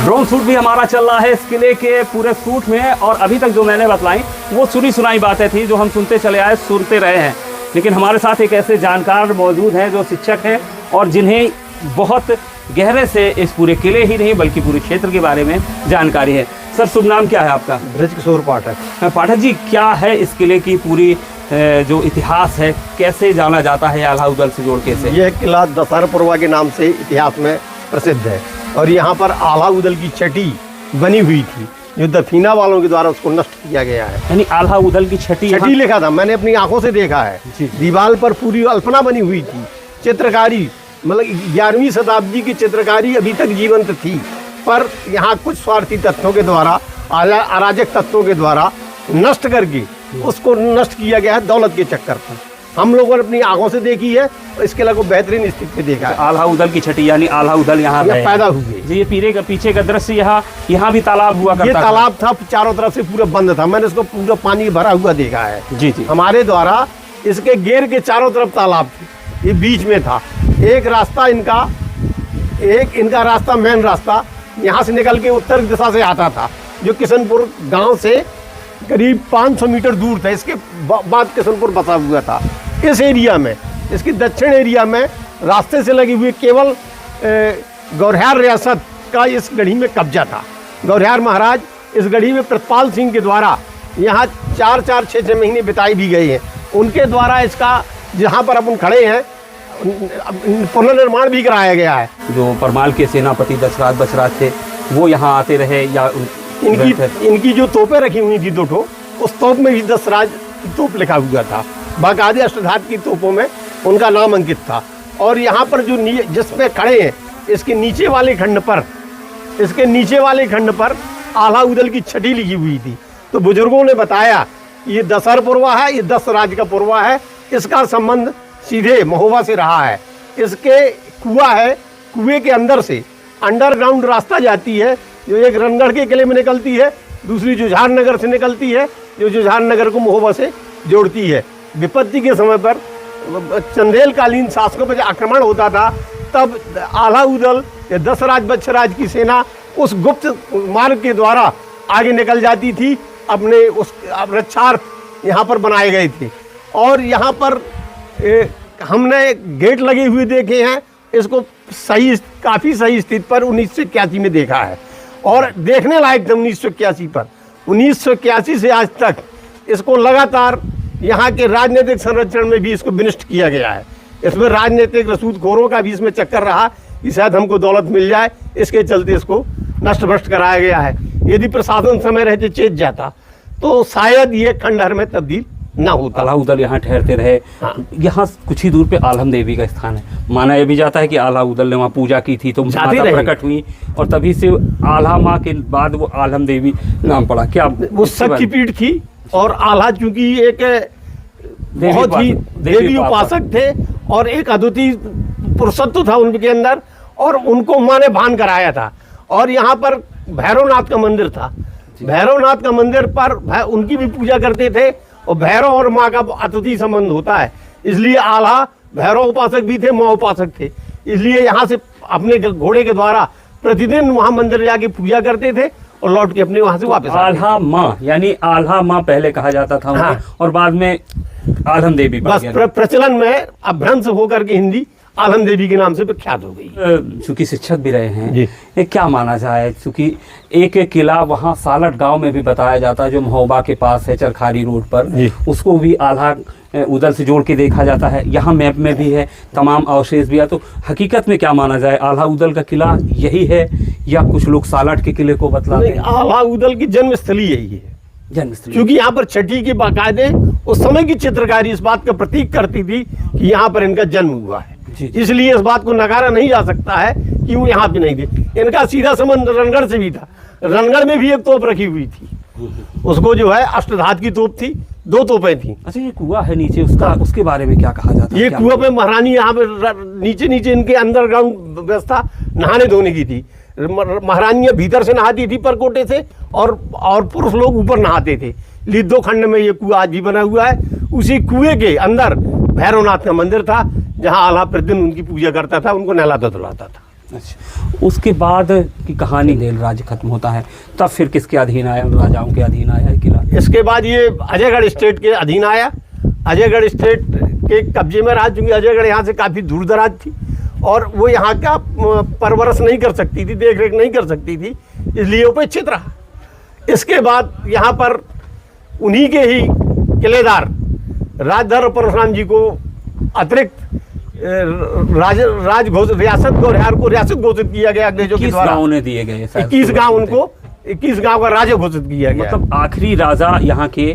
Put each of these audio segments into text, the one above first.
Drone shoot भी हमारा चल रहा है इस किले के पूरे शूट में। और अभी तक जो मैंने बताई वो सुनी सुनाई बातें थी जो हम सुनते चले आए, सुनते रहे हैं। लेकिन हमारे साथ एक ऐसे जानकार मौजूद हैं जो शिक्षक हैं और जिन्हें बहुत गहरे से इस पूरे किले ही नहीं बल्कि पूरे क्षेत्र के बारे में जानकारी है। सर, शुभ नाम क्या है आपका? ब्रजकिशोर पाठक। पाठक जी, क्या है इस किले की पूरी जो इतिहास है, कैसे जाना जाता है आल्हा उदल से जोड़ के से? यह किला दशहरपुरवा के नाम से इतिहास में प्रसिद्ध है और यहाँ पर आल्हा उदल की छठी बनी हुई थी जो दफीना वालों के द्वारा उसको नष्ट किया गया है। यानी आल्हा उदल की छठी लिखा था, मैंने अपनी आंखों से देखा है। दीवार पर पूरी अल्पना बनी हुई थी। चित्रकारी मतलब 11वीं शताब्दी की चित्रकारी अभी तक जीवंत थी, पर यहाँ कुछ स्वार्थी तत्वों के द्वारा, अराजक तत्वों के द्वारा नष्ट करके उसको नष्ट किया गया है दौलत के चक्कर पर। हम लोगों ने अपनी आंखों से देखी है और इस किला को बेहतरीन स्थिति में देखा है। आल्हा उदल की छठी यानी आल्हा उदल यहाँ पैदा हुए। ये पीछे का दृश्य यहाँ भी तालाब हुआ करता ये तालाब था, चारों तरफ से पूरा बंद था। मैंने इसको पूरा पानी भरा हुआ देखा है। जी जी। हमारे द्वारा इसके घेर के चारों तरफ तालाब थे, ये बीच में था। एक रास्ता इनका रास्ता, मेन रास्ता यहाँ से निकल के उत्तर दिशा से आता था जो किशनपुर गांव से करीब 500 मीटर दूर था। इसके बाद किशनपुर बसा हुआ था। इस एरिया में, इसकी दक्षिण एरिया में रास्ते से लगी हुई केवल गौरहार रियासत का इस गढ़ी में कब्जा था। गौरहार महाराज इस गढ़ी में प्रतपाल सिंह के द्वारा यहाँ 4-6 महीने बिताए भी गए हैं। उनके द्वारा इसका जहाँ पर अपन खड़े हैं पुनर्निर्माण भी कराया गया है। जो परमाल के सेनापति दशराज बछराज थे वो यहाँ आते रहे या इनकी जो तोपें रखी हुई थी 2 ठो, उस तोप में भी दशराज की तोप लिखा हुआ था। बाकायदे अष्टधात की तोपों में उनका नाम अंकित था। और यहाँ पर जो जिसमें खड़े हैं इसके नीचे वाले खंड पर आल्हा उदल की छठी लिखी हुई थी। तो बुजुर्गों ने बताया ये दशहरपुरवा है, ये 10 राज का पुरवा है। इसका संबंध सीधे महोबा से रहा है। इसके कुआं है, कुएं के अंदर से अंडरग्राउंड रास्ता जाती है जो एक रणगढ़ के किले में निकलती है, दूसरी जुझार नगर से निकलती है जो जुझार नगर को महोबा से जोड़ती है। विपत्ति के समय पर चंदेलकालीन शासकों पर आक्रमण होता था तब आल्हा उदल या दशराज बच्छराज की सेना उस गुप्त मार्ग के द्वारा आगे निकल जाती थी। अपने उस रक्षार्थ यहाँ पर बनाए गए थे। और यहाँ पर हमने गेट लगे हुए देखे हैं। इसको काफ़ी सही स्थिति पर 1981 में देखा है और देखने लायक था 1981 पर। 1981 से आज तक इसको लगातार यहाँ के राजनीतिक संरक्षण में भी इसको विनिष्ट किया गया है। इसमें राजनीतिक रसूदखोरों का भी इसमें चक्कर रहा कि शायद हमको दौलत मिल जाए, इसके चलते इसको नष्ट भ्रष्ट कराया गया है। यदि प्रशासन समय रहते चेत जाता तो शायद ये खंडहर में तब्दील ना होता। आल्हा उदल यहाँ ठहरते रहे। हाँ। यहाँ कुछ ही दूर पे आलम देवी का स्थान है। माना यह भी जाता है कि आल्हा उदल ने वहाँ पूजा की थी तो माता प्रकट हुई और तभी से आल्हा माँ के बाद वो आलम देवी नाम पड़ा। क्या वो शक्ति पीठ थी? और आल्हा चूंकि एक बहुत ही देवी उपासक थे और एक अद्वितीय पुरुषत्व था उनके अंदर और उनको माँ ने भान कराया था। और यहाँ पर भैरवनाथ का मंदिर था। भैरवनाथ का मंदिर पर उनकी भी पूजा करते थे और भैरव और माँ का अद्वितीय संबंध होता है। इसलिए आल्हा भैरव उपासक भी थे, माँ उपासक थे। इसलिए यहाँ से अपने घोड़े के द्वारा प्रतिदिन वहाँ मंदिर जाके पूजा करते थे और लौट के अपने वहाँ से वापस। आल्हा माँ यानी आल्हा माँ पहले कहा जाता था। हाँ। और बाद में आलम देवी बस प्रचलन में अभ्रंश होकर के हिंदी आलम देवी के नाम से प्रख्यात हो गई। चूंकि शिक्षक भी रहे हैं, ये क्या माना जाए? चूंकि एक किला वहाँ सालट गांव में भी बताया जाता है जो महोबा के पास है, चरखारी रोड पर, उसको भी आल्हा उदल से जोड़ के देखा जाता है। यहाँ मैप में भी है, तमाम अवशेष भी है। तो हकीकत में क्या माना जाए, आल्हा उदल का किला यही है या कुछ लोग सालट के किले को बतलाते हैं? आल्हा उदल की जन्मस्थली यही है, जन्मस्थली। क्योंकि यहाँ पर छठी के बाकायदे उस समय की चित्रकारी इस बात का प्रतीक करती थी कि यहाँ पर इनका जन्म हुआ है। इसलिए इस बात को नकारा नहीं जा सकता है कि वो यहाँ पे नहीं थे। इनका सीधा संबंध रणगढ़ से भी था। रणगढ़ में भी एक तोप रखी हुई थी, उसको जो है अष्टधात की तोप थी, 2 तोपें थी। अच्छा, ये कुआं है नीचे, उसके बारे में क्या कहा जाता है? ये कुआं पे महारानी यहाँ पे नीचे इनके अंडरग्राउंड व्यवस्था नहाने धोने की थी। महारानियाँ भीतर से नहाती थी परकोटे से और पुरुष लोग ऊपर नहाते थे। लिद्धो खंड में ये कुआं आज भी बना हुआ है। उसी कुएं के अंदर भैरवनाथ का मंदिर था जहाँ आल्हा प्रतिदिन उनकी पूजा करता था, उनको नहलाता धुलाता था। अच्छा, उसके बाद की कहानी देल राज्य खत्म होता है, तब फिर किसके अधीन आया, राजाओं के अधीन आया है किला? इसके बाद ये अजयगढ़ स्टेट के अधीन आया। अजयगढ़ स्टेट के कब्जे में रहा, चूँकि अजयगढ़ यहाँ से काफ़ी दूर दराज थी और वो यहाँ का परवरस नहीं कर सकती थी, देख रेख नहीं कर सकती थी, इसलिए उपेक्षित रहा। इसके बाद यहाँ पर उन्हीं के ही किलेदार राजधर परशुराम जी को अतिरिक्त रियासत घोषित किया गया अंग्रेजों के द्वारा। गाँव ने दिए गए, 21 गाँव उनको, 21 गाँव का राज्य घोषित किया गया। मतलब आखिरी राजा यहाँ के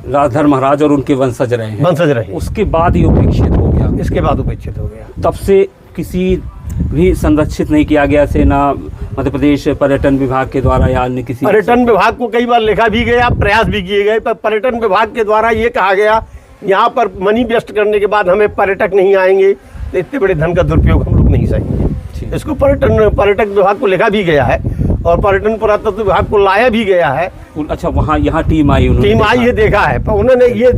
राजधर महाराज और उनके वंशज रहे हैं। वंशज रहे। उसके बाद ये उपेक्षित हो गया। इसके बाद उपेक्षित हो गया। तब से किसी भी संरक्षित नहीं किया गया, सेना, मध्य प्रदेश पर्यटन विभाग के द्वारा या अन्य किसी? पर्यटन विभाग को कई बार लिखा भी गया, प्रयास भी किए गए, पर पर्यटन विभाग के द्वारा ये कहा गया यहाँ पर मनी वेस्ट करने के बाद हमें पर्यटक नहीं आएंगे तो इतने बड़े धन का दुरुपयोग हम लोग नहीं सहेंगे। इसको पर्यटक विभाग को लिखा भी गया है और पर्यटन पुरातत्व विभाग को लाया भी गया है। अच्छा, वहाँ यहाँ टीम आई है, देखा है, पर उन्होंने ये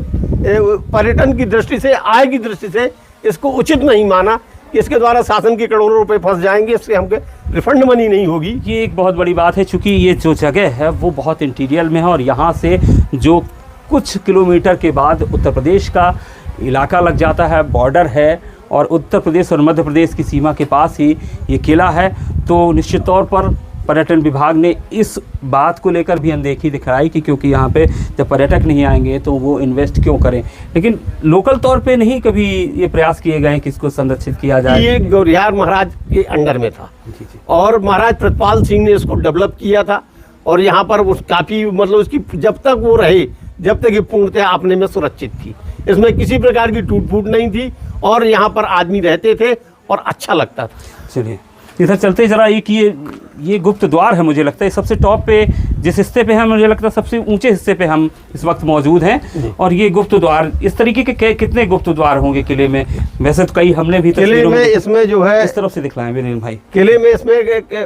पर्यटन की दृष्टि से, आय की दृष्टि से इसको उचित नहीं माना कि इसके द्वारा शासन के करोड़ों रुपए फंस जाएंगे, इससे हमको रिफंड मनी नहीं होगी। ये एक बहुत बड़ी बात है, चूँकि ये जो जगह है वो बहुत इंटीरियर में है और यहाँ से जो कुछ किलोमीटर के बाद उत्तर प्रदेश का इलाका लग जाता है, बॉर्डर है और उत्तर प्रदेश और मध्य प्रदेश की सीमा के पास ही ये किला है। तो निश्चित तौर पर पर्यटन विभाग ने इस बात को लेकर भी अनदेखी दिखाई कि क्योंकि यहाँ पे जब पर्यटक नहीं आएंगे तो वो इन्वेस्ट क्यों करें। लेकिन लोकल तौर पे नहीं कभी ये प्रयास किए गए कि इसको संरक्षित किया जाए। ये गौरिहार महाराज के अंडर में था और महाराज प्रतिपाल सिंह ने इसको डेवलप किया था और यहाँ पर काफ़ी मतलब उसकी जब तक वो रहे, जब तक ये पूर्णतः अपने में सुरक्षित थी, इसमें किसी प्रकार की टूट फूट नहीं थी और यहाँ पर आदमी रहते थे और अच्छा लगता था। चलिए इधर चलते जरा। एक ये गुप्त द्वार है, मुझे लगता है सबसे टॉप पे जिस हिस्से पे है, मुझे लगता है सबसे ऊंचे हिस्से पे हम इस वक्त मौजूद हैं। और ये गुप्त द्वार, इस तरीके के कितने गुप्त द्वार होंगे किले में? वैसे तो कई हमने भी किले में इसमें जो है इस तरफ से दिखलाएं विनील भाई। किले में इसमें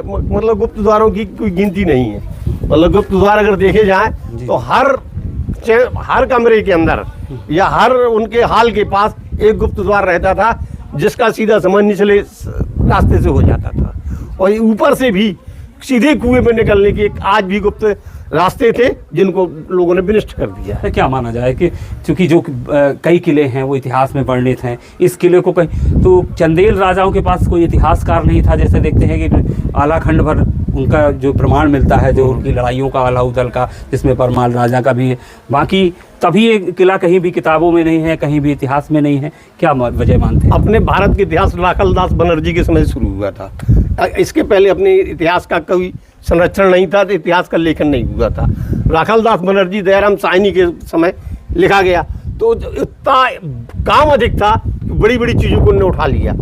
मतलब गुप्त द्वारों की कोई गिनती नहीं है। मतलब गुप्त द्वार अगर देखे जाए तो हर कमरे के अंदर या हर उनके हाल के पास एक गुप्त द्वार रहता था, जिसका सीधा संबंध निचले रास्ते से हो जाता था और ऊपर से भी सीधे कुएं में निकलने की आज भी गुप्त रास्ते थे, जिनको लोगों ने विनष्ट कर दिया है। क्या माना जाए कि चूंकि जो कई किले हैं वो इतिहास में वर्णित हैं, इस किले को कहीं तो चंदेल राजाओं के पास कोई इतिहासकार नहीं था। जैसे देखते हैं कि आला खंड भर उनका जो प्रमाण मिलता है, जो उनकी लड़ाइयों का, आला उदल का, जिसमें परमाल राजा का भी है, बाकी तभी ये किला कहीं भी किताबों में नहीं है, कहीं भी इतिहास में नहीं है। क्या वजह मानते हैं? अपने भारत के इतिहास राखलदास बनर्जी के समय शुरू हुआ था। इसके पहले अपने इतिहास का कोई संरक्षण नहीं था, तो इतिहास का लेखन नहीं हुआ था। राखलदास बनर्जी, दयाराम साहनी के समय लिखा गया, तो इतना काम अधिक था, बड़ी बड़ी चीज़ों को उन्होंने उठा लिया।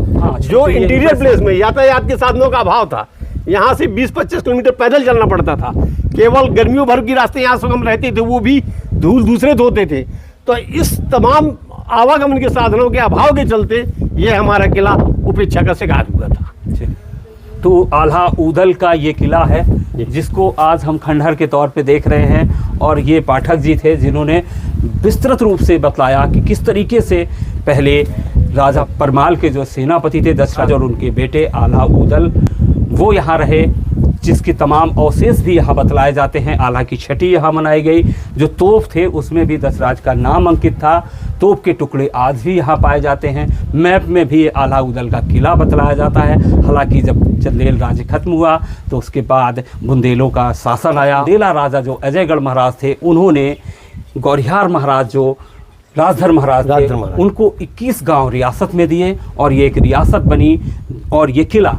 जो इंटीरियर प्लेस में यातायात के साधनों का अभाव था, यहाँ से 20-25 किलोमीटर पैदल चलना पड़ता था। केवल गर्मियों भर की रास्ते यहाँ सुगम रहते थे, वो भी धूल दूसरे धोते थे। तो इस तमाम आवागमन के साधनों के अभाव के चलते ये हमारा किला उपेक्षा का शिकार हुआ था। तो आल्हा ऊदल का ये किला है, जिसको आज हम खंडहर के तौर पे देख रहे हैं। और ये पाठक जी थे जिन्होंने विस्तृत रूप से बतलाया कि किस तरीके से पहले राजा परमाल के जो सेनापति थे दशराज और उनके बेटे आल्हा ऊदल, वो यहाँ रहे, जिसके तमाम अवशेष भी यहाँ बतलाए जाते हैं। आल्हा की छठी यहाँ मनाई गई। जो तोप थे उसमें भी दशराज का नाम अंकित था। तोप के टुकड़े आज भी यहाँ पाए जाते हैं। मैप में भी आल्हा ऊदल का किला बतलाया जाता है। हालांकि जब चंदेल राज्य खत्म हुआ तो उसके बाद बुंदेलों का शासन आया। बुंदेला राजा जो अजयगढ़ महाराज थे, उन्होंने गौरिहार महाराज जो राजधर महाराज थे, उनको 21 गाँव रियासत में दिए और ये एक रियासत बनी और ये किला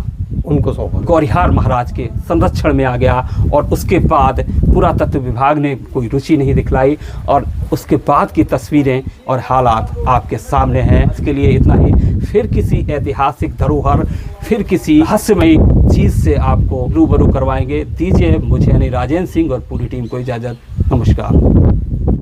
उनको सौंपा। गौरिहार महाराज के संरक्षण में आ गया और उसके बाद पुरातत्व विभाग ने कोई रुचि नहीं दिखलाई और उसके बाद की तस्वीरें और हालात आपके सामने हैं। इसके लिए इतना ही। फिर किसी ऐतिहासिक धरोहर, फिर किसी रहस्यमयी चीज़ से आपको रूबरू करवाएंगे। दीजिए मुझे यानी राजेंद्र सिंह और पूरी टीम को इजाज़त। नमस्कार।